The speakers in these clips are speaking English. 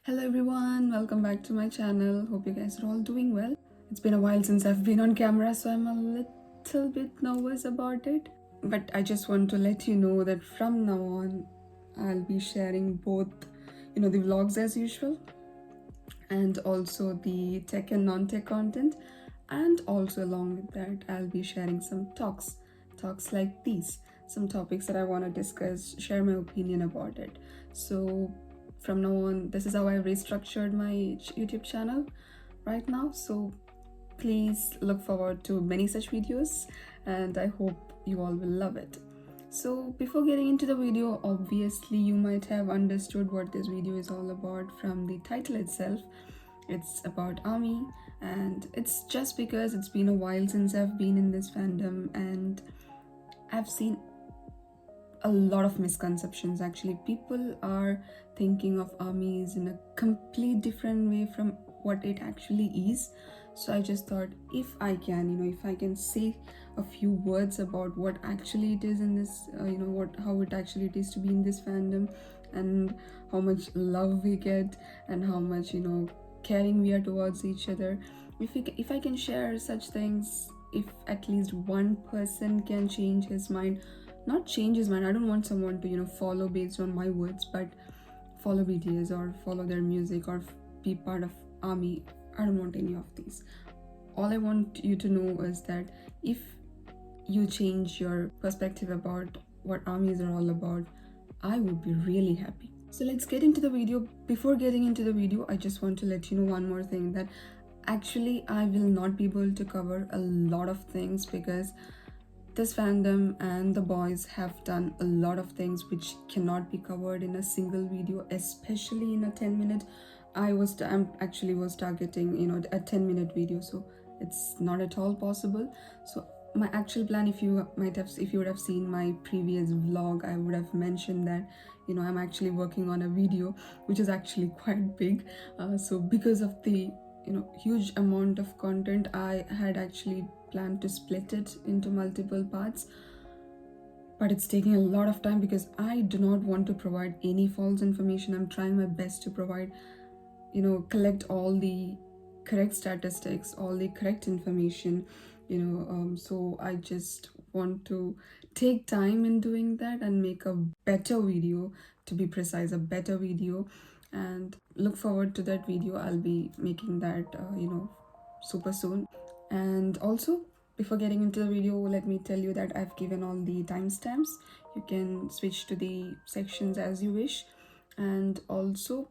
Hello everyone, welcome back to my channel. Hope you guys are all doing well. It's been a while since I've been on camera, so I'm a little bit nervous about it. But I just want to let you know that from now on, I'll be sharing both, the vlogs as usual, and also the tech and non-tech content. And also along with that, I'll be sharing some talks like these, some topics that I want to discuss, share my opinion about it. So from now on, this is how I've restructured my YouTube channel right now. So please look forward to many such videos, and I hope you all will love it. So before getting into the video, obviously you might have understood what this video is all about from the title itself. It's about army, and it's just because it's been a while since I've been in this fandom, and I've seen a lot of misconceptions. Actually, people are thinking of armies in a complete different way from what it actually is. So I just thought, if I can say a few words about what actually it is in this, how it actually it is to be in this fandom, and how much love we get, and how much caring we are towards each other. If I can share such things, if at least one person can change his mind, not change his mind. I don't want someone to follow based on my words, but follow BTS or follow their music or be part of army. I don't want any of these. All I want you to know is that if you change your perspective about what armies are all about, I would be really happy. So let's get into the video. Before getting into the video, I just want to let you know one more thing, that actually I will not be able to cover a lot of things because this fandom and the boys have done a lot of things which cannot be covered in a single video, especially in a 10-minute. I'm actually was targeting a 10-minute video, so it's not at all possible. So my actual plan, if you would have seen my previous vlog, I would have mentioned that I'm actually working on a video which is actually quite big. So because of the huge amount of content, I had actually planned to split it into multiple parts, but it's taking a lot of time because I do not want to provide any false information. I'm trying my best to provide, collect all the correct statistics, all the correct information, so I just want to take time in doing that and make a better video, to be precise, a better video, and look forward to that video. I'll be making that super soon. And also, before getting into the video, let me tell you that I've given all the timestamps. You can switch to the sections as you wish. And also,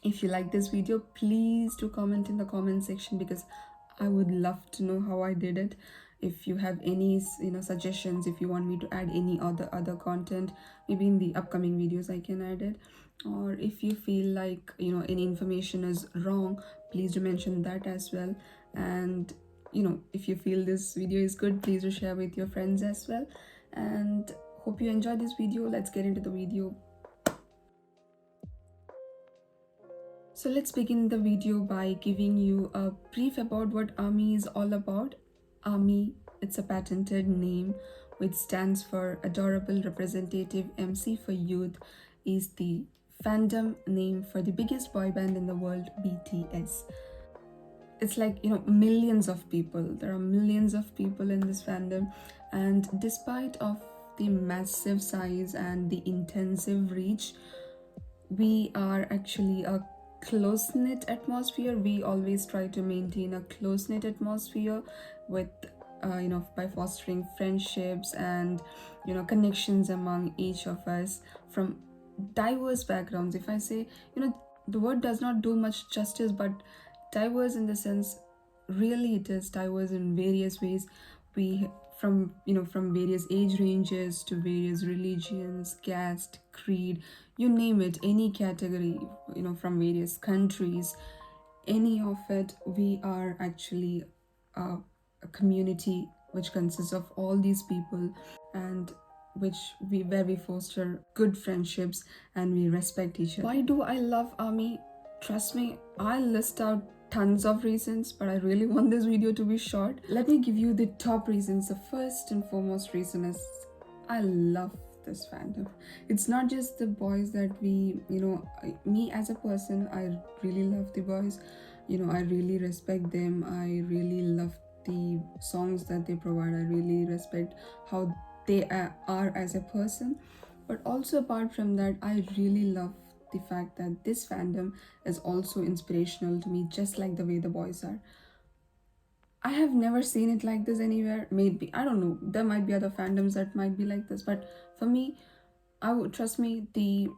if you like this video, please do comment in the comment section, because I would love to know how I did it. If you have any suggestions, if you want me to add any other content, maybe in the upcoming videos I can add it. Or if you feel like any information is wrong, please do mention that as well. And if you feel this video is good, please do share with your friends as well. And hope you enjoyed this video. Let's get into the video. So let's begin the video by giving you a brief about what ARMY is all about. ARMY, it's a patented name which stands for Adorable Representative MC for Youth, is the fandom name for the biggest boy band in the world, BTS. It's like millions of people. There are millions of people in this fandom, and despite of the massive size and the intensive reach, we are actually a close-knit atmosphere. We always try to maintain a close-knit atmosphere with by fostering friendships and connections among each of us from diverse backgrounds. If I say, the word does not do much justice, but diverse in the sense, really it is diverse in various ways. We from various age ranges to various religions, caste, creed, you name it, any category, from various countries, any of it. We are actually a community which consists of all these people, and where we foster good friendships and we respect each other. Why do I love army? Trust me, I'll list out tons of reasons, but I really want this video to be short. Let me give you the top reasons. The first and foremost reason is I love this fandom. It's not just the boys that we, me as a person, I really love the boys. I really respect them. I really love the songs that they provide. I really respect how they are as a person. But also, apart from that, I really love the fact that this fandom is also inspirational to me, just like the way the boys are. I have never seen it like this anywhere. Maybe, I don't know, there might be other fandoms that might be like this, but for me, I would trust me, the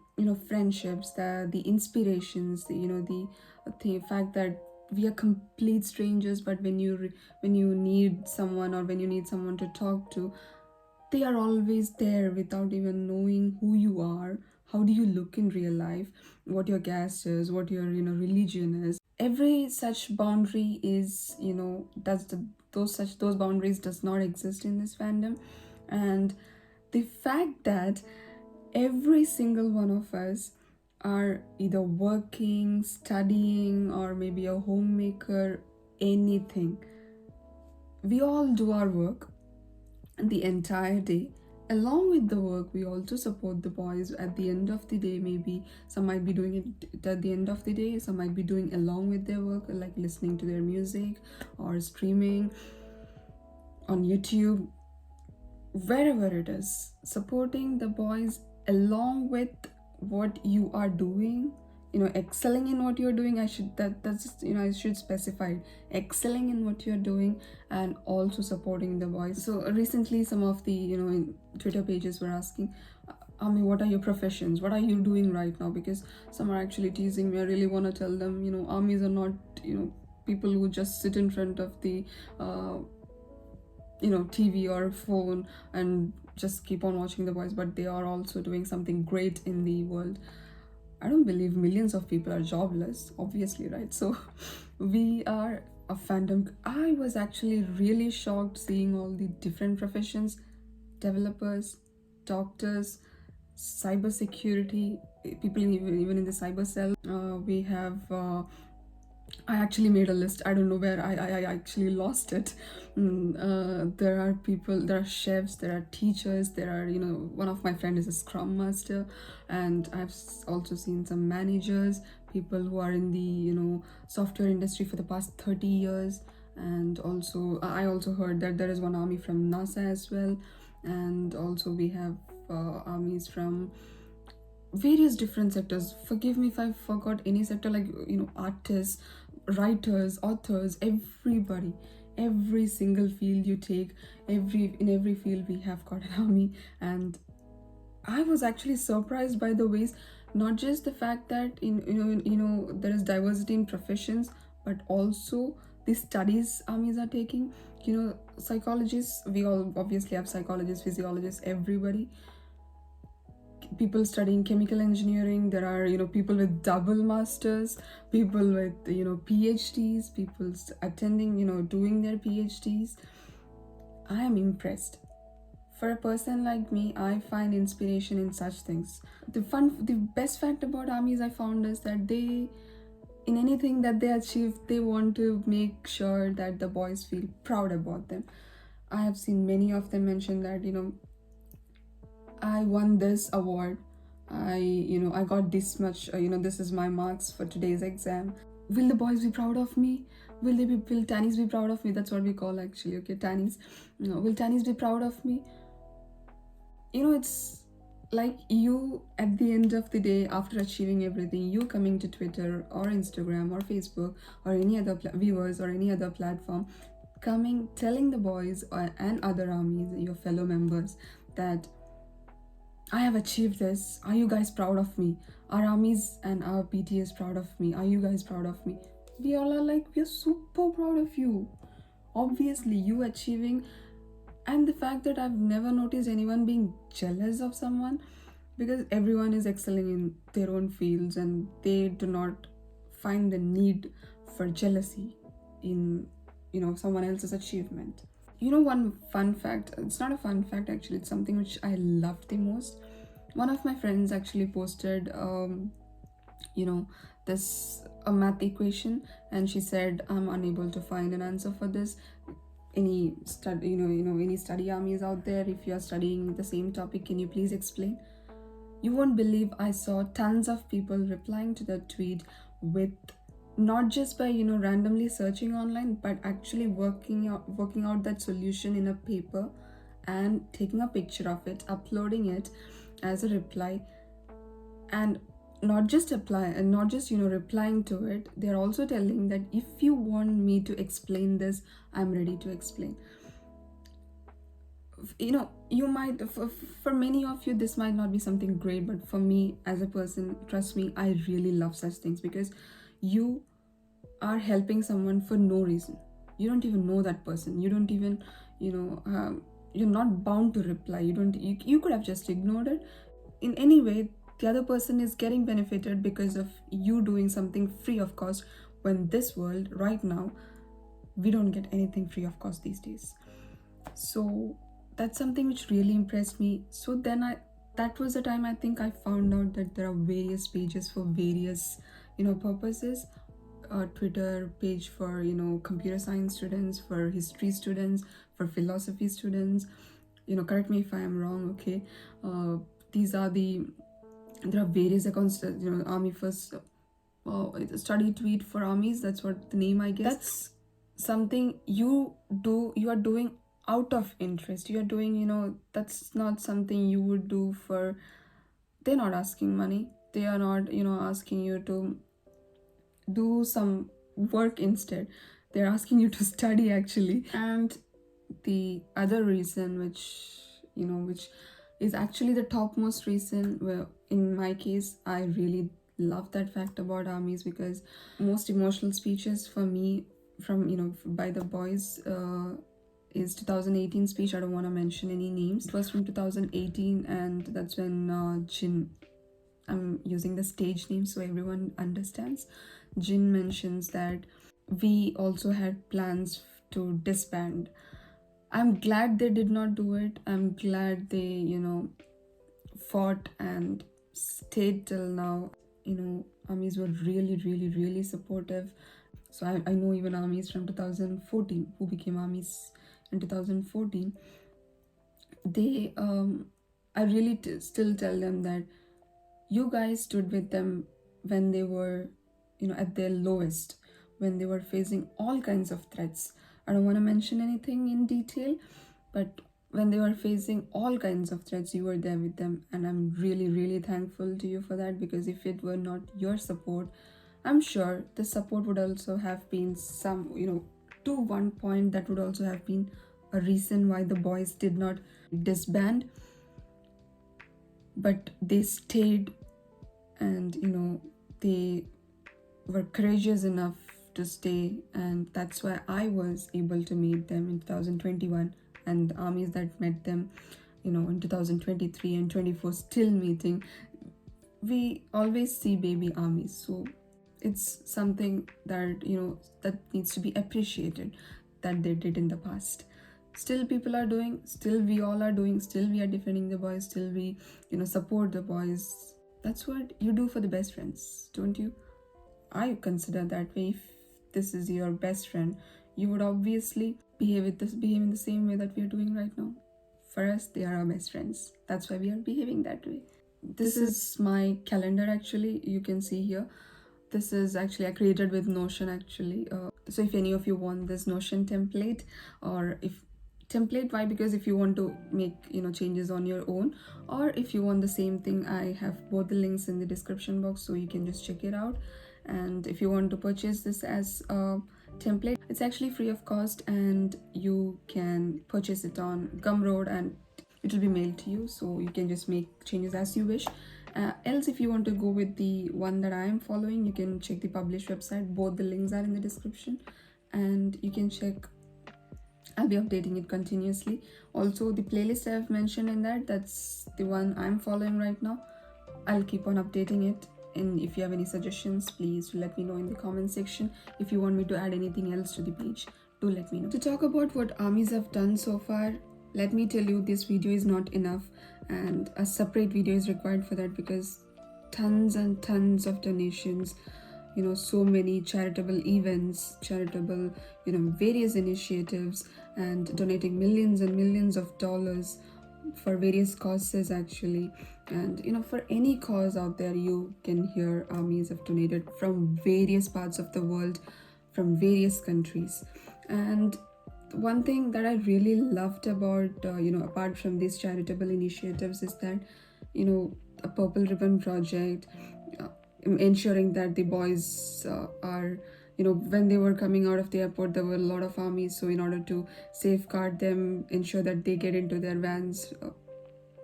friendships, the inspirations, the fact that we are complete strangers, but when you need someone, or when you need someone to talk to, they are always there without even knowing who you are, how do you look in real life, what your caste is, what your religion is. Every such boundary is, does the those boundaries does not exist in this fandom. And the fact that every single one of us are either working, studying, or maybe a homemaker, anything, we all do our work the entire day. Along with the work, we also support the boys at the end of the day. Maybe some might be doing it at the end of the day, some might be doing along with their work, like listening to their music or streaming on YouTube, wherever it is. Supporting the boys along with what you are doing, excelling in what you're doing. I should specify it. Excelling in what you're doing, and also supporting the boys. So recently some of the in Twitter pages were asking, Ami, what are your professions, what are you doing right now? Because some are actually teasing me. I really want to tell them, armies are not people who just sit in front of the TV or phone and just keep on watching the boys, but they are also doing something great in the world. I don't believe millions of people are jobless, obviously, right? So we are a fandom. I was actually really shocked seeing all the different professions: developers, doctors, cybersecurity, people even in the cyber cell. We have I actually made a list. I don't know where I actually lost it. There are people, there are chefs, there are teachers, there are, one of my friend is a scrum master, and I've also seen some managers, people who are in the, software industry for the past 30 years. And also, I also heard that there is one army from NASA as well. And also we have armies from various different sectors. Forgive me if I forgot any sector, like artists, writers, authors, everybody. Every single field you take, in every field we have got an army. And I was actually surprised by the ways, not just the fact that there is diversity in professions, but also the studies armies are taking. Psychologists, we all obviously have psychologists, physiologists, everybody. People studying chemical engineering, there are people with double masters, people with PhDs, people attending doing their PhDs. I am impressed. For a person like me, I find inspiration in such things. The best fact about armies I found is that they, in anything that they achieve, they want to make sure that the boys feel proud about them. I have seen many of them mention that I won this award. I got this much. This is my marks for today's exam. Will the boys be proud of me? Will Tannies be proud of me? That's what we call actually. Okay, Tannies. Will Tannies be proud of me? It's like you, at the end of the day, after achieving everything, you coming to Twitter or Instagram or Facebook or any other viewers or any other platform, telling the boys and other armies, your fellow members, that I have achieved this. Are you guys proud of me? Our armies and our PT is proud of me. Are you guys proud of me? We all are like, we're super proud of you. Obviously, you achieving, and the fact that I've never noticed anyone being jealous of someone, because everyone is excelling in their own fields and they do not find the need for jealousy in someone else's achievement. One fun fact, it's not a fun fact actually, it's something which I love the most. One of my friends actually posted this a math equation, and she said, I'm unable to find an answer for this. any study, any study armies out there. If you are studying the same topic, can you please explain? You won't believe I saw tons of people replying to that tweet with, not just by randomly searching online, but actually working out that solution in a paper and taking a picture of it, uploading it as a reply, and not just apply and not just replying to it. They're also telling that if you want me to explain this, I'm ready to explain. You might, for many of you, this might not be something great, but for me as a person, trust me, I really love such things, because you are helping someone for no reason. You don't even know that person. You don't even, you're not bound to reply. You could have just ignored it. In any way, the other person is getting benefited because of you doing something free of cost, when this world right now, we don't get anything free of cost these days. So that's something which really impressed me. So then that was the time I think I found out that there are various pages for various purposes. A Twitter page for computer science students, for history students, for philosophy students. Correct me if I am wrong, okay? There are various accounts. Army first study tweet for armies. That's what the name, I guess. That's something you are doing out of interest. You are doing, that's not something you would do for. They're not asking money. They are not asking you to do some work. Instead, they're asking you to study, actually. And the other reason, which is actually the topmost reason, where in my case I really love that fact about armies, because most emotional speeches for me from by the boys is 2018 speech. I don't want to mention any names. It was from 2018, and that's when Jin, I'm using the stage name so everyone understands, Jin mentions that we also had plans to disband. I'm glad they did not do it. I'm glad they, fought and stayed till now. Armies were really, really, really supportive. So I know even armies from 2014 who became armies in 2014. They, I really still tell them that you guys stood with them when they were, at their lowest, when they were facing all kinds of threats. I don't want to mention anything in detail, but when they were facing all kinds of threats, you were there with them. And I'm really, really thankful to you for that, because if it were not your support, I'm sure the support would also have been some, to one point, that would also have been a reason why the boys did not disband. But they stayed, and they were courageous enough to stay, and that's why I was able to meet them in 2021, and the armies that met them in 2023 and 24 still meeting. We always see baby armies, so it's something that that needs to be appreciated, that they did in the past. Still people are doing, still we all are doing, still we are defending the boys, still we support the boys. That's what you do for the best friends, don't you? I consider that way. If this is your best friend, you would obviously behave in the same way that we are doing right now. For us, they are our best friends. That's why we are behaving that way. This is my calendar, actually. You can see here. This is actually I created with Notion, actually. So if any of you want this Notion template, or if template, why? Because if you want to make changes on your own, or if you want the same thing, I have both the links in the description box, so you can just check it out. And if you want to purchase this as a template, it's actually free of cost, and you can purchase it on Gumroad, and it will be mailed to you, so you can just make changes as you wish. Else, if you want to go with the one that I am following, you can check the published website. Both the links are in the description, and you can check. I'll be updating it continuously. Also, the playlist I have mentioned in that's the one I'm following right now. I'll keep on updating it. And if you have any suggestions, please let me know in the comment section. If you want me to add anything else to the page, do let me know. To talk about what armies have done so far, let me tell you, this video is not enough, and a separate video is required for that, because tons and tons of donations so many charitable events, charitable, various initiatives, and donating millions and millions of dollars for various causes actually. And for any cause out there, you can hear armies have donated from various parts of the world, from various countries. And one thing that I really loved about, apart from these charitable initiatives, is that, a Purple Ribbon Project, ensuring that the boys are, when they were coming out of the airport, there were a lot of armies. So, in order to safeguard them, ensure that they get into their vans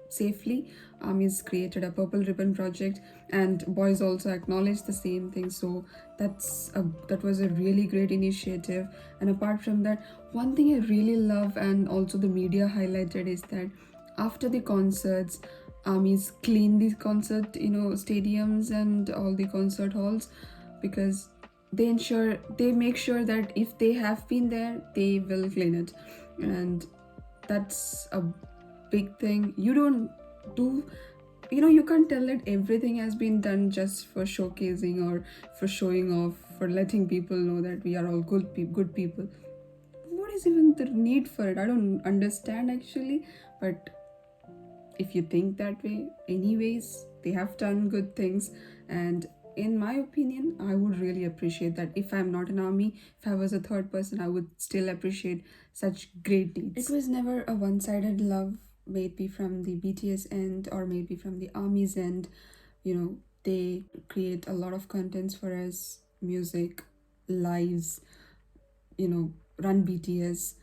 safely, armies created a Purple Ribbon Project, and boys also acknowledged the same thing. So that was a really great initiative. And apart from that, one thing I really love, and also the media highlighted, is that after the concerts, armies clean these concert stadiums and all the concert halls, because they make sure that if they have been there, they will clean it. And that's a big thing. You don't do, you can't tell that everything has been done just for showcasing or for showing off, for letting people know that we are all good people. What is even the need for it? I don't understand actually. But if you think that way, anyways, they have done good things. And in my opinion, I would really appreciate that. If I'm not an army, if I was a third person, I would still appreciate such great deeds. It was never a one-sided love, maybe from the BTS end or maybe from the army's end. They create a lot of contents for us: music, lives, run BTS,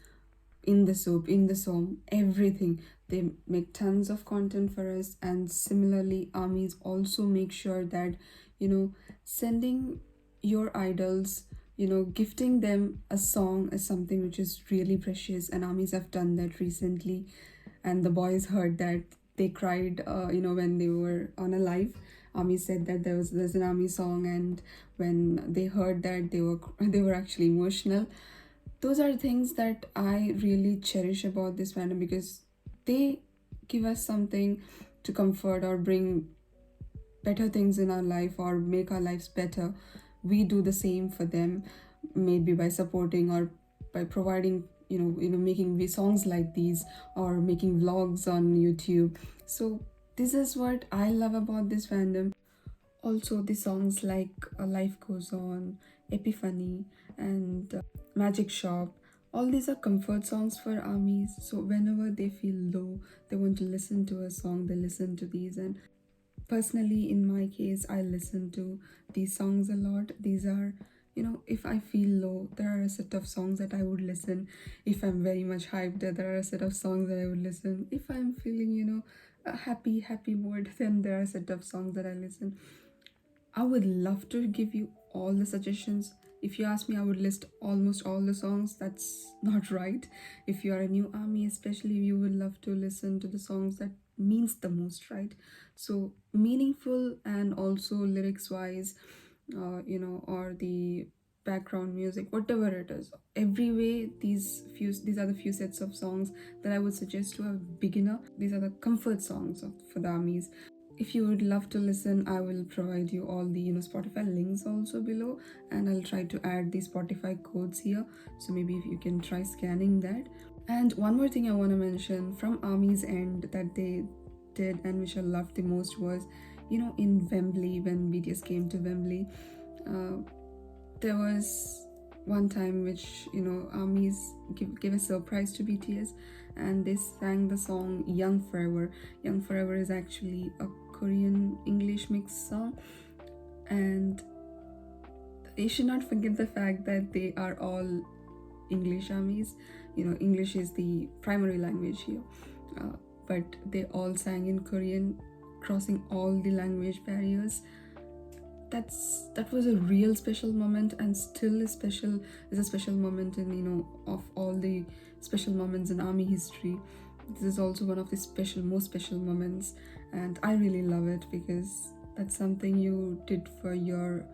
in the soap, in the song, everything. They make tons of content for us. And similarly, armies also make sure that, sending your idols, gifting them a song is something which is really precious. And armies have done that recently. And the boys heard that. They cried, when they were on a live. Army said that there's an army song, and when they heard that, they were actually emotional. Those are things that I really cherish about this fandom, because they give us something to comfort or bring better things in our life or make our lives better. We do the same for them, maybe by supporting or by providing, making songs like these or making vlogs on YouTube. So this is what I love about this fandom. Also, the songs like Life Goes On, Epiphany, and Magic Shop, all these are comfort songs for armies. So, whenever they feel low, they want to listen to a song, they listen to these. And personally, in my case, I listen to these songs a lot. These are, if I feel low, there are a set of songs that I would listen. If I'm very much hyped, there are a set of songs that I would listen. If I'm feeling, a happy mood, then there are a set of songs that I listen. I would love to give you all the suggestions. If you ask me, I would list almost all the songs. That's not right. If you are a new army, especially, you would love to listen to the songs that means the most, right? So meaningful, and also lyrics wise, or the background music, whatever it is. Every way, these are the few sets of songs that I would suggest to a beginner. These are the comfort songs for the armies. If you would love to listen, I will provide you all the Spotify links also below, and I'll try to add the Spotify codes here, so maybe if you can try scanning that. And one more thing I want to mention from army's end that they did, and which I loved the most, was in Wembley, when BTS came to Wembley, there was one time which armies gave a surprise to BTS, and they sang the song Young Forever. Young Forever is actually a Korean English mixed song, and they should not forget the fact that they are all English armies. English is the primary language here, but they all sang in Korean, crossing all the language barriers. That was a real special moment, and still is a special moment in of all the special moments in army history. This is also one of the most special moments, and I really love it, because that's something you did for your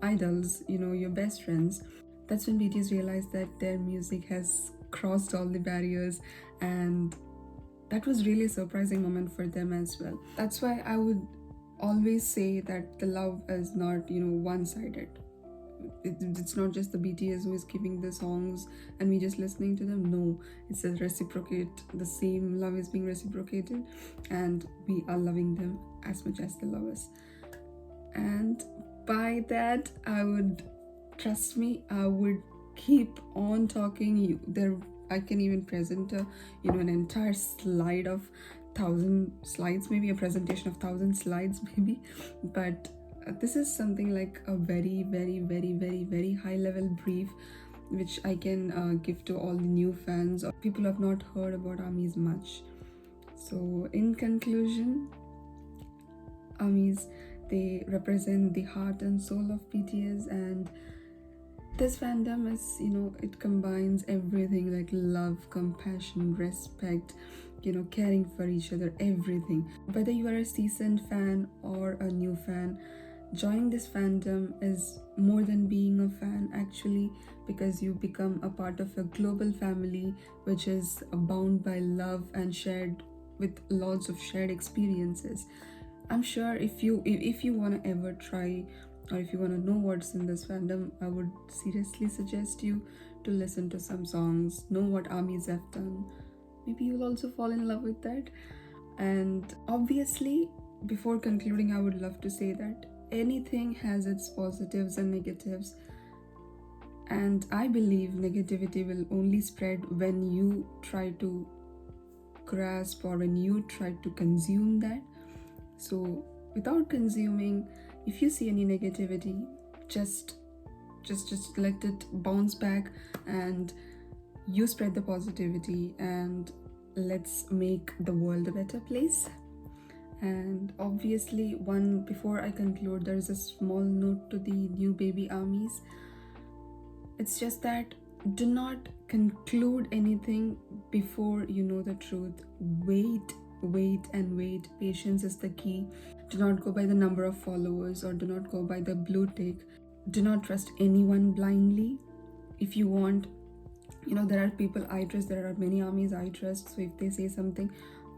idols, your best friends. That's when BTS realized that their music has crossed all the barriers, and that was really a surprising moment for them as well. That's why I would always say that the love is not one-sided. It's not just the BTS who is giving the songs and we just listening to them. No, it's a reciprocate. The same love is being reciprocated, and we are loving them as much as they love us. And by that, I would, trust me, I would keep on talking. I can even present an entire slide of 1,000 slides, maybe a presentation of 1,000 slides, maybe. But this is something like a very, very, very, very, very high level brief which I can give to all the new fans or people who have not heard about ARMYs much. So in conclusion, ARMYs, they represent the heart and soul of BTS, and this fandom is, it combines everything like love, compassion, respect, caring for each other, everything. Whether you are a seasoned fan or a new fan, joining this fandom is more than being a fan actually, because you become a part of a global family which is bound by love and shared with lots of shared experiences. I'm sure if you want to ever try, or if you want to know what's in this fandom, I would seriously suggest you to listen to some songs, know what ARMYs have done. Maybe you'll also fall in love with that. And obviously, before concluding, I would love to say that anything has its positives and negatives. And I believe negativity will only spread when you try to grasp or when you try to consume that. So without consuming, if you see any negativity, just let it bounce back and you spread the positivity, and let's make the world a better place. And obviously, before I conclude, there's a small note to the new baby ARMYs. It's just that do not conclude anything before you know the truth. Wait and wait. Patience is the key. Do not go by the number of followers or do not go by the blue tick. Do not trust anyone blindly. If you want, there are people I trust, there are many ARMYs I trust. So if they say something,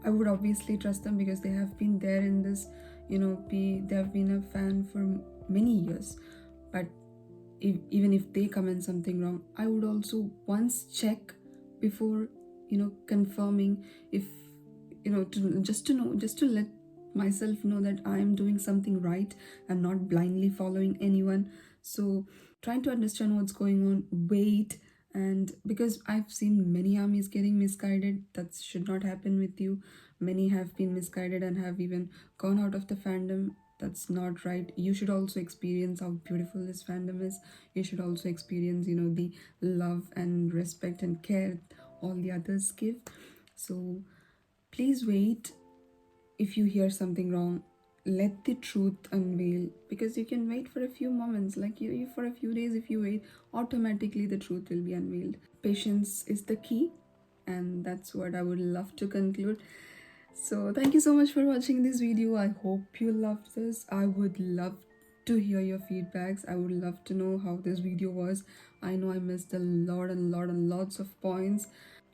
I would obviously trust them because they have been there in this, they have been a fan for many years. But even if they comment something wrong, I would also once check before, confirming, if, just to let myself know that I am doing something right and not blindly following anyone. So trying to understand what's going on, wait. And because I've seen many ARMYs getting misguided, that should not happen with you. Many have been misguided and have even gone out of the fandom. That's not right. You should also experience how beautiful this fandom is. You should also experience, the love and respect and care all the others give. So please wait. If you hear something wrong, let the truth unveil, because you can wait for a few moments, like you for a few days. If you wait, automatically the truth will be unveiled. Patience is the key, and that's what I would love to conclude. So thank you so much for watching this video. I hope you loved this. I would love to hear your feedbacks. I would love to know how this video was. I know I missed a lot and lots of points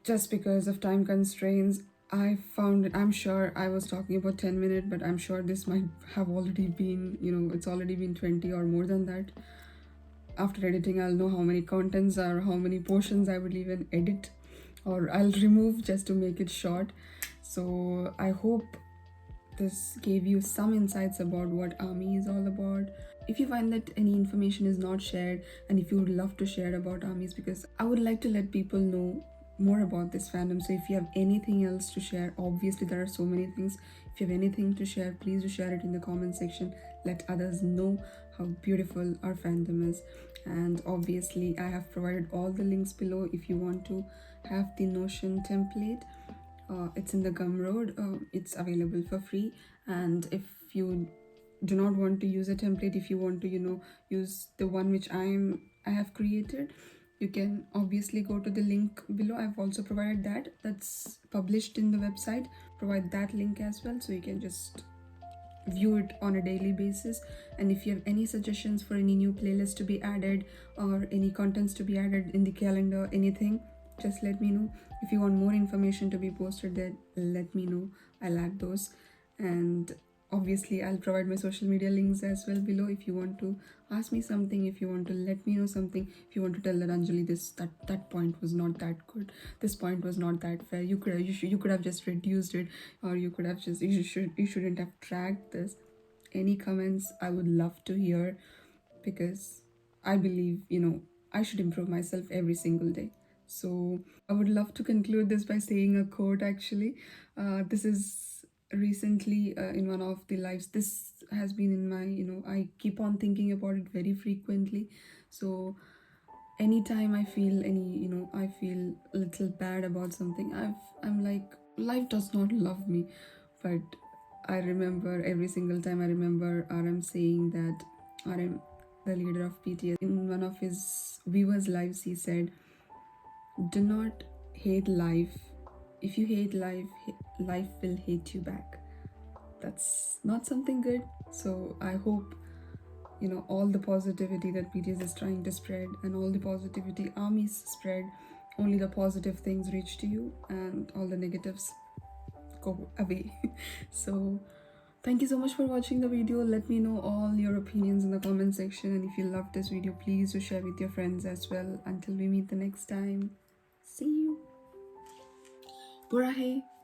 just because of time constraints. I found it, I'm sure I was talking about 10 minutes, but I'm sure this might have already been, it's already been 20 or more than that. After editing, I'll know how many contents or how many portions I would even edit or I'll remove just to make it short. So I hope this gave you some insights about what ARMY is all about. If you find that any information is not shared, and if you would love to share about ARMYs, because I would like to let people know more about this fandom. So if you have anything else to share, obviously there are so many things. If you have anything to share, please do share it in the comment section. Let others know how beautiful our fandom is. And obviously I have provided all the links below if you want to have the Notion template. It's in the Gumroad. It's available for free. And if you do not want to use a template, if you want to use the one which I have created, you can obviously go to the link below. I've also provided that's published in the website. Provide that link as well, so you can just view it on a daily basis. And if you have any suggestions for any new playlist to be added or any contents to be added in the calendar, anything, just let me know. If you want more information to be posted there, let me know. I'll add those. And Obviously, I'll provide my social media links as well below if you want to ask me something, if you want to let me know something, if you want to tell that Anjali, that point was not that good, this point was not that fair. You could have just reduced it, or you could have just you shouldn't have tracked this. Any comments I would love to hear, because I believe, I should improve myself every single day. So I would love to conclude this by saying a quote actually. This is recently in one of the lives. This has been in my, I keep on thinking about it very frequently. So anytime I feel I feel a little bad about something, I'm like, life does not love me. But I remember every single time, I remember RM saying that, RM, the leader of PTS, in one of his viewers lives, he said, do not hate life. If you hate life, life will hate you back. That's not something good. So I hope, all the positivity that BTS is trying to spread, and all the positivity armies spread, only the positive things reach to you, and all the negatives go away. So thank you so much for watching the video. Let me know all your opinions in the comment section, and if you loved this video, please do share with your friends as well. Until we meet the next time, see you. Burahe.